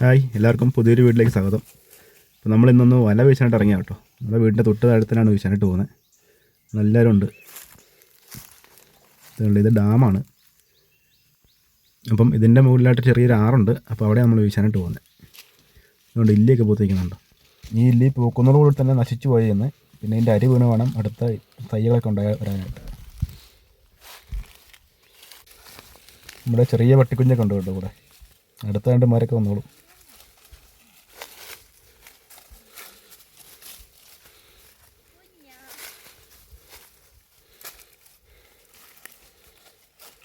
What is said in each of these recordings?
Hi, എല്ലാവർക്കും പുതിയൊരു വീട്ടിലേക്ക് സ്വാഗതം. അപ്പോൾ നമ്മൾ ഇന്നൊന്ന് വല വീശാനായിട്ട് ഇറങ്ങിയ കേട്ടോ. നമ്മുടെ വീടിൻ്റെ തൊട്ട് താഴത്തിനാണ് വീശാനായിട്ട് പോകുന്നത്. എല്ലാവരും ഉണ്ട്. ഇത് ഡാമാണ്. അപ്പം ഇതിൻ്റെ മുകളിലായിട്ട് ചെറിയൊരു ആറുണ്ട്. അപ്പോൾ അവിടെ നമ്മൾ വീശാനായിട്ട് പോകുന്നത്. അതുകൊണ്ട് ഇല്ലിയൊക്കെ പൂത്തിരിക്കുന്നുണ്ട്. ഈ ഇല്ലി പൂക്കുന്നതോടുകൂടി തന്നെ നശിച്ചു പോയി എന്ന്. പിന്നെ ഇതിൻ്റെ അരി വീണ് വേണം അടുത്ത തൈകളൊക്കെ ഉണ്ടായി വരാനായിട്ട്. നമ്മുടെ ചെറിയ പട്ടിക്കുഞ്ഞൊക്കെ ഉണ്ട് കേട്ടോ ഇവിടെ. അടുത്ത രണ്ട് മരമൊക്കെ വന്നോളും.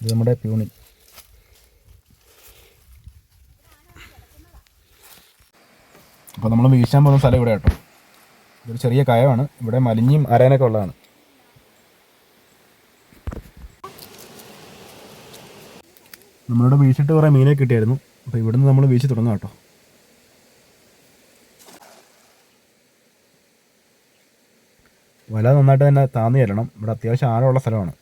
ഇത് നമ്മുടെ പ്യൂണി. അപ്പോൾ നമ്മൾ വീശാൻ പോകുന്ന സ്ഥലം ഇവിടെ കേട്ടോ. ഇതൊരു ചെറിയ കയമാണ്. ഇവിടെ മലിഞ്ഞും അരയാനൊക്കെ ഉള്ളതാണ്. നമ്മളിവിടെ വീശിട്ട് കുറേ മീനെ കിട്ടിയായിരുന്നു. അപ്പോൾ ഇവിടുന്ന് നമ്മൾ വീശി തുടങ്ങാം കേട്ടോ. വല നന്നായിട്ട് തന്നെ താന്നു തരണം. ഇവിടെ അത്യാവശ്യം ആഴമുള്ള സ്ഥലമാണ്.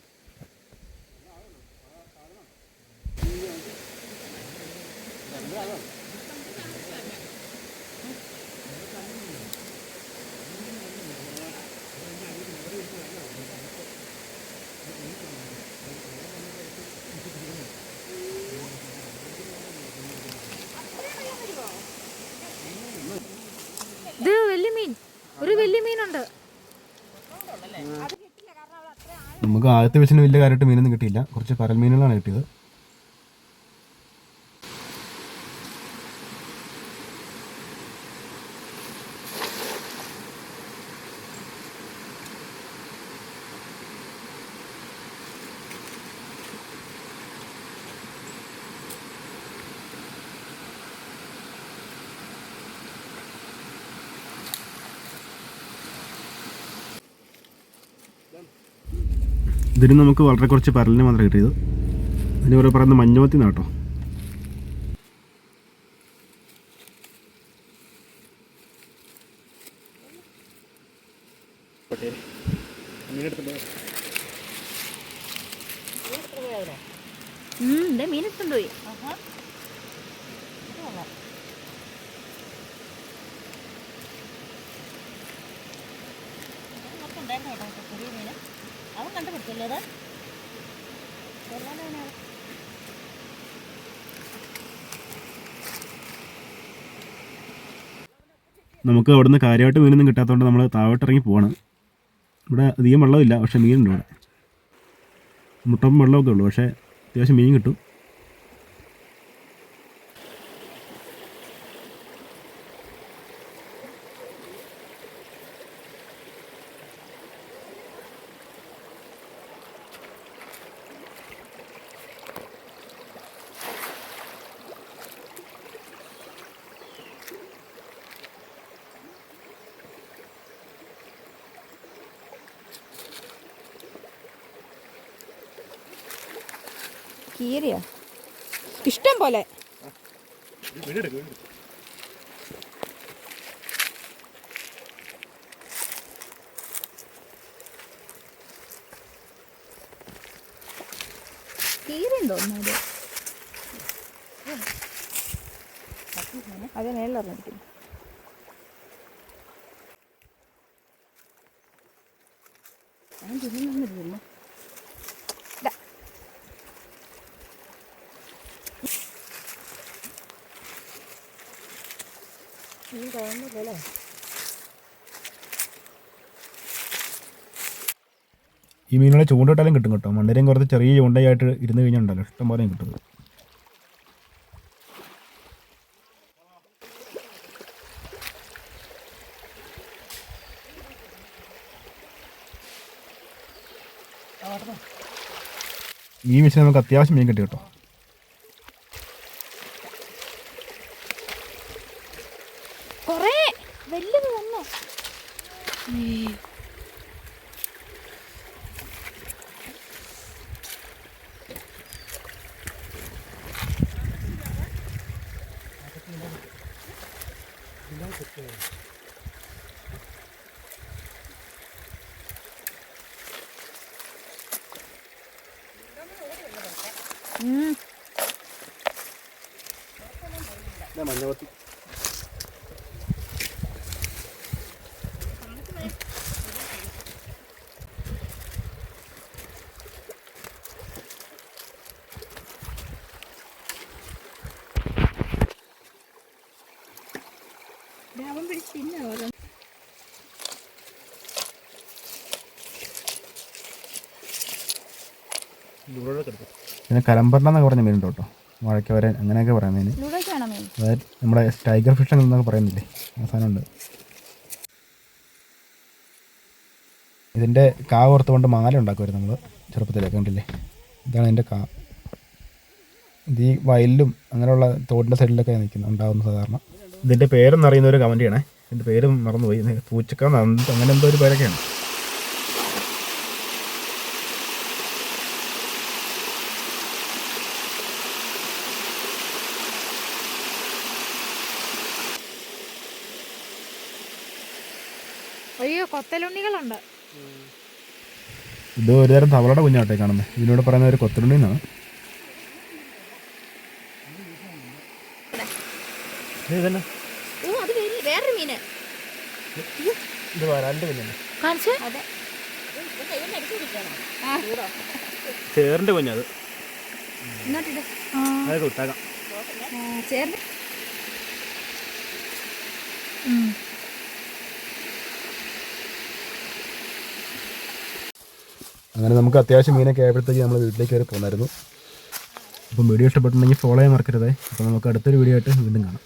ഇത് വലിയ മീൻ, ഒരു വലിയ മീനുണ്ട്. നമുക്ക് ആദ്യത്തെ വെച്ചിന് വലിയ കാര്യമായിട്ട് മീനൊന്നും കിട്ടിയില്ല. കുറച്ച് പരൽ മീനുകളാണ് കിട്ടിയത്. ഇതിന് നമുക്ക് വളരെ കുറച്ച് പരലിന് മാത്രമേ കിട്ടിയത്. അതിന് കുറേ പറയുന്നത് മഞ്ഞമത്തി നാട്ടോ. മീനെടുത്തുണ്ടോയി. അവൻ കണ്ടുപിടിച്ചല്ലേ അത്. നമുക്ക് അവിടുന്ന് കാര്യമായിട്ട് മീനൊന്നും കിട്ടാത്തതുകൊണ്ട് നമ്മൾ താഴോട്ടിറങ്ങി പോവാണ്. ഇവിടെ അധികം വെള്ളമില്ല, പക്ഷേ മീനുണ്ട് ഇവിടെ. മുട്ടം വെള്ളമൊക്കെ ഉള്ളൂ, പക്ഷേ അത്യാവശ്യം മീൻ കിട്ടും. കീരിയോ ഇഷ്ടം പോലെ. കീരിയുണ്ടോ ഒന്നത്? അത് മേളിലിറങ്ങിയിരിക്കുന്നു. ഞാൻ തിന്നുന്നില്ല. ഈ മീനുകളെ ചൂണ്ടിട്ടാലും കിട്ടും കേട്ടോ. മണ്ണരയും കുറച്ച് ചെറിയ ചൂണ്ടയായിട്ട് ഇരുന്ന് കഴിഞ്ഞുണ്ടല്ലോ, ഇഷ്ടം പോലെ കിട്ടും. ഈ വിഷയം നമുക്ക് അത്യാവശ്യം മീൻ കിട്ടി കേട്ടോ. കൊറേ വലിയത് വന്നു. മഞ്ഞവത്തി. അവൻ പിടിച്ച് തിന്നോ ഓരോ. പിന്നെ കലമ്പറന്നൊക്കെ പറഞ്ഞ മീനുണ്ട് കേട്ടോ, മഴയ്ക്ക് വരാൻ അങ്ങനെയൊക്കെ പറയാം മീൻ. ലുടക്കാണോ മീൻ? അതായത് നമ്മുടെ ടൈഗർ ഫിഷ് എന്നൊക്കെ പറയുന്നില്ലേ, അവസാനമുണ്ട്. ഇതിൻ്റെ കാ ഓർത്തുകൊണ്ട് മാല ഉണ്ടാക്കുമായിരുന്നു നമ്മൾ ചെറുപ്പത്തിലൊക്കെ, കണ്ടില്ലേ? ഇതാണ് ഇതിൻ്റെ കാ. ഇത് ഈ വയലിലും അങ്ങനെയുള്ള തോടിൻ്റെ സൈഡിലൊക്കെ ഉണ്ടാകുന്ന സാധാരണ. ഇതിൻ്റെ പേരെന്ന് അറിയുന്നവർ കമൻറ്റ് ചെയ്യണേ. ഇതിൻ്റെ പേര് മറന്നുപോയി, പൂച്ചക്ക അങ്ങനെ എന്തോ ഒരു പേരൊക്കെയാണ്. അയ്യോ കൊത്തലുണ്ണികളുണ്ട്. ഇത് ഒരുതരം തവളയുടെ കുഞ്ഞാട്ടെ കാണുന്നത്. ഇതിനോട് പറയുന്ന ഒരു കൊത്തലുണ്ണി എന്നാണ്. അത് വേറൊരു മീന്. ഇത് വരാലിൻ്റെ കുഞ്ഞാണ്. ചേറിൻ്റെ കുഞ്ഞത്. അതൊക്കെ വിട്ടാക്കാം. അങ്ങനെ നമുക്ക് അത്യാവശ്യം മീനൊക്കെ ആയപ്പോഴത്തേക്ക് നമ്മൾ വീട്ടിലേക്ക് കയറി പോന്നായിരുന്നു. അപ്പം വീഡിയോ ഇഷ്ടപ്പെട്ടുണ്ടെങ്കിൽ ഫോളോ ചെയ്യാൻ മറക്കരുത്. അപ്പോൾ നമുക്ക് അടുത്തൊരു വീഡിയോ ആയിട്ട് വീണ്ടും കാണാം.